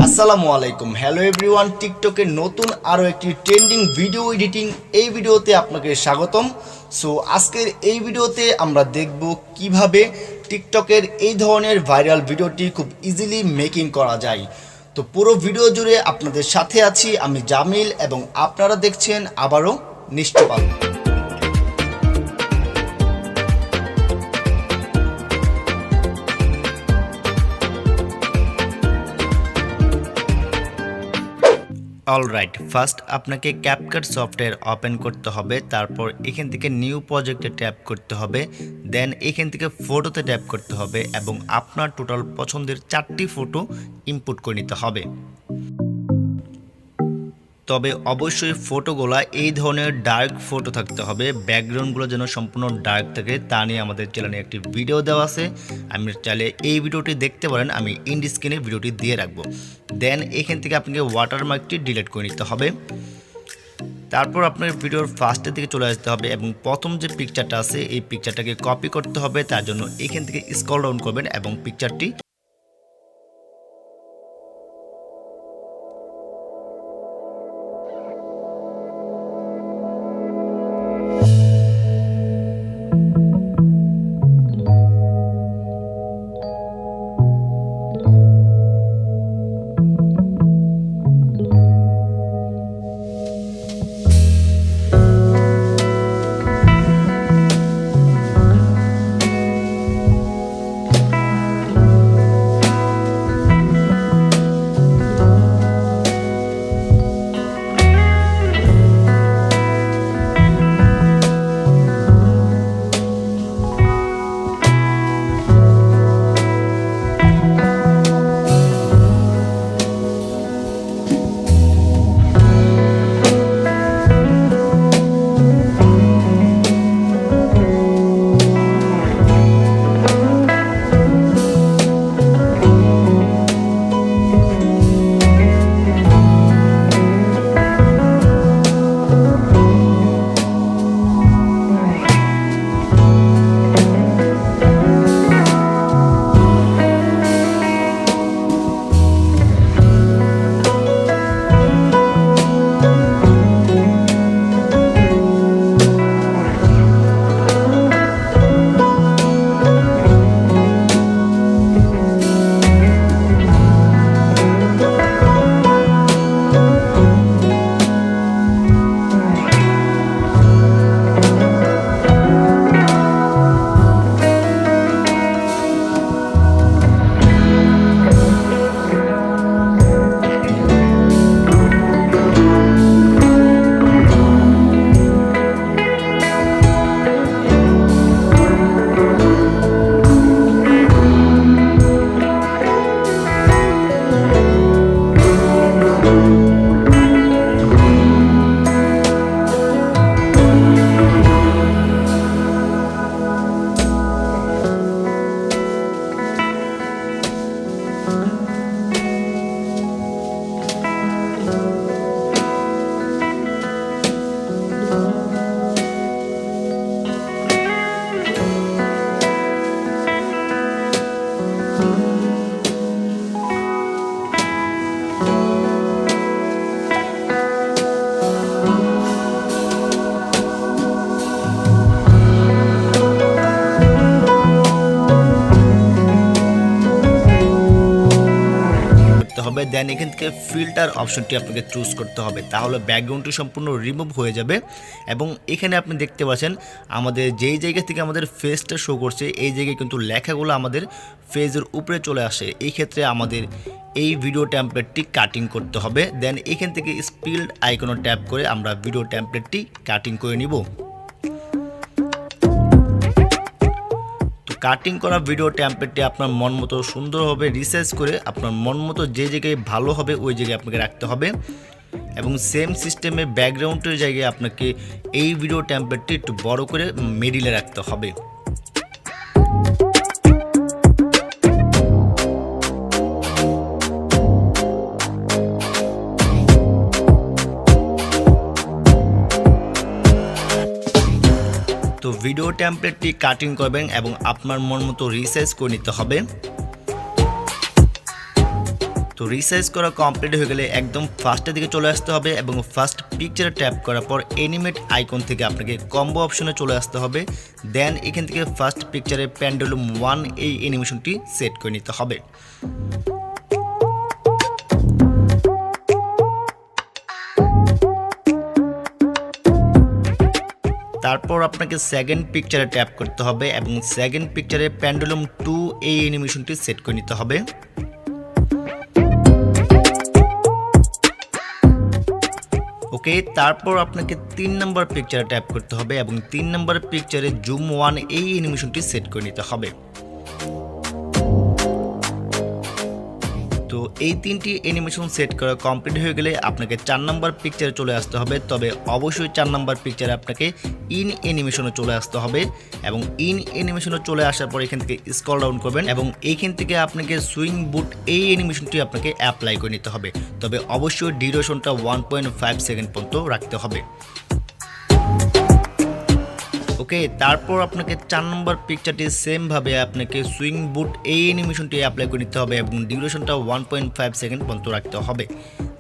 আসসালামু আলাইকুম, hello everyone. টিকটকের নতুন আরও একটি ট্রেন্ডিং ভিডিও এডিটিং এই ভিডিওতে আপনাকে স্বাগতম। সো আজকের এই ভিডিওতে আমরা দেখব কিভাবে টিকটকের এই ধরনের ভাইরাল ভিডিওটি খুব ইজিলি মেকিং করা যায়। তো পুরো ভিডিও জুড়ে আপনাদের সাথে আছি আমি জামিল এবং আপনারা দেখছেন আবারও নিশ্চয়ই। অলরাইট, ফার্স্ট আপনাকে ক্যাপকাট সফটওয়্যার ওপেন করতে হবে, তারপর এখান থেকে নিউ প্রজেক্টে ট্যাপ করতে হবে, দেন এখান থেকে ফটোতে ট্যাপ করতে হবে এবং আপনার টোটাল পছন্দের 4টি ফটো ইনপুট করে নিতে হবে। তবে অবশ্যই ফটোগুলো এই ধরনের ডার্ক ফটো থাকতে হবে, ব্যাকগ্রাউন্ডগুলো যেন সম্পূর্ণ ডার্ক থাকে। তা নিয়ে আমাদের চ্যানেলে একটি ভিডিও দেওয়া আছে, আমি চাইলে এই ভিডিওটি দেখতে পারেন, আমি ইন্ড স্ক্রিনে ভিডিওটি দিয়ে রাখবো। দেন এখান থেকে আপনাকে ওয়াটারমার্কটি ডিলিট করে নিতে হবে। তারপর আপনার ভিডিওর ফার্স্টের দিকে চলে আসতে হবে এবং প্রথম যে পিকচারটা আছে এই পিকচারটাকে কপি করতে হবে। তার জন্য এখান থেকে স্ক্রল ডাউন করবেন এবং পিকচারটি হবে। দেন এখান থেকে ফিল্টার অপশনটি আপনাকে চুজ করতে হবে, তাহলে ব্যাকগ্রাউন্ডটি সম্পূর্ণ রিমুভ হয়ে যাবে। এবং এখানে আপনি দেখতে পাচ্ছেন আমাদের যেই জায়গা থেকে আমাদের ফেসটা শো করছে এই জায়গায় কিন্তু লেখাগুলো আমাদের ফেজের উপরে চলে আসে। এই ক্ষেত্রে আমাদের এই ভিডিও টেমপ্লেটটি কাটিং করতে হবে। দেন এখান থেকে স্পিল্ড আইকনে ট্যাপ করে আমরা ভিডিও টেমপ্লেটটি কাটিং করে নিব। কাটিং করা ভিডিও টেমপ্লেটটি আপনার মন মতো সুন্দরভাবে রিসার্চ করে আপনার মন মতো যে জায়গায় ভালো হবে ওই জায়গায় আপনাকে রাখতে হবে এবং সেম সিস্টেমে ব্যাকগ্রাউন্ডের জায়গায় আপনাকে এই ভিডিও টেমপ্লেটটি একটু বড় করে মিডিলে রাখতে হবে। তো ভিডিও টেমপ্লেটটি কাটিং করবেন এবং আপনার মন মতো রিসাইজ করে নিতে হবে। তো রিসাইজ করা কমপ্লিট হয়ে গেলে একদম ফার্স্টের দিকে চলে আসতে হবে এবং ফার্স্ট পিকচারে ট্যাপ করার পর অ্যানিমেট আইকন থেকে আপনাকে কম্বো অপশনে চলে আসতে হবে। দেন এখান থেকে ফার্স্ট পিকচারে পেন্ডুলুম 1 এই অ্যানিমেশনটি সেট করে নিতে হবে। তারপর আপনাকে সেকেন্ড পিকচারে ট্যাপ করতে হবে এবং সেকেন্ড পিকচারে পেন্ডুলুম 2 এই অ্যানিমেশনটি সেট করে নিতে হবে। ওকে, তারপর আপনাকে 3 নম্বর পিকচারে ট্যাপ করতে হবে এবং 3 নম্বর পিকচারে জুম 1 এই অ্যানিমেশনটি সেট করে নিতে হবে। তো এই তিনটি অ্যানিমেশন সেট করা কমপ্লিট হয়ে গেলে আপনাকে 4 নম্বর পিকচারে চলে আসতে হবে। তবে অবশ্যই 4 নম্বর পিকচারে আপনাকে ইন অ্যানিমেশনে চলে আসতে হবে এবং ইন অ্যানিমেশনে চলে আসার পর এখান থেকে স্ক্রল ডাউন করবেন এবং এইখান থেকে আপনাকে সুইং বুট এই অ্যানিমেশনটি আপনাকে অ্যাপ্লাই করে নিতে হবে। তবে অবশ্যই ডিউরেশনটা 1.5 সেকেন্ড পর্যন্ত রাখতে হবে। ওকে, তারপর আপনাকে 4 নম্বর পিকচারটি সেম ভাবে আপনাকে সুইং বুট এই অ্যানিমেশনটি অ্যাপ্লাই করে নিতে হবে এবং ডিউরেশনটা 1.5 সেকেন্ড পর্যন্ত রাখতে হবে।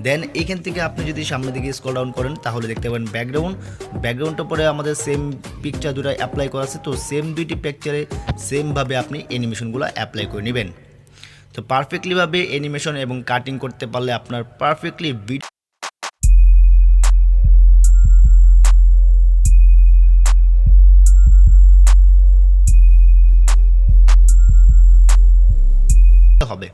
দেন এখান থেকে আপনি যদি সামনের দিকে স্ক্রল ডাউন করেন তাহলে দেখতে পাবেন ব্যাকগ্রাউন্ডের পরে আমাদের সেম পিকচার দুটো অ্যাপ্লাই করা আছে। তো সেম দুইটি পিকচারে সেম ভাবে আপনি অ্যানিমেশনগুলো অ্যাপ্লাই করে নেবেন। তো পারফেক্টলি ভাবে অ্যানিমেশন এবং কাটিং করতে পারলে আপনার পারফেক্টলি ভিডিও হবে।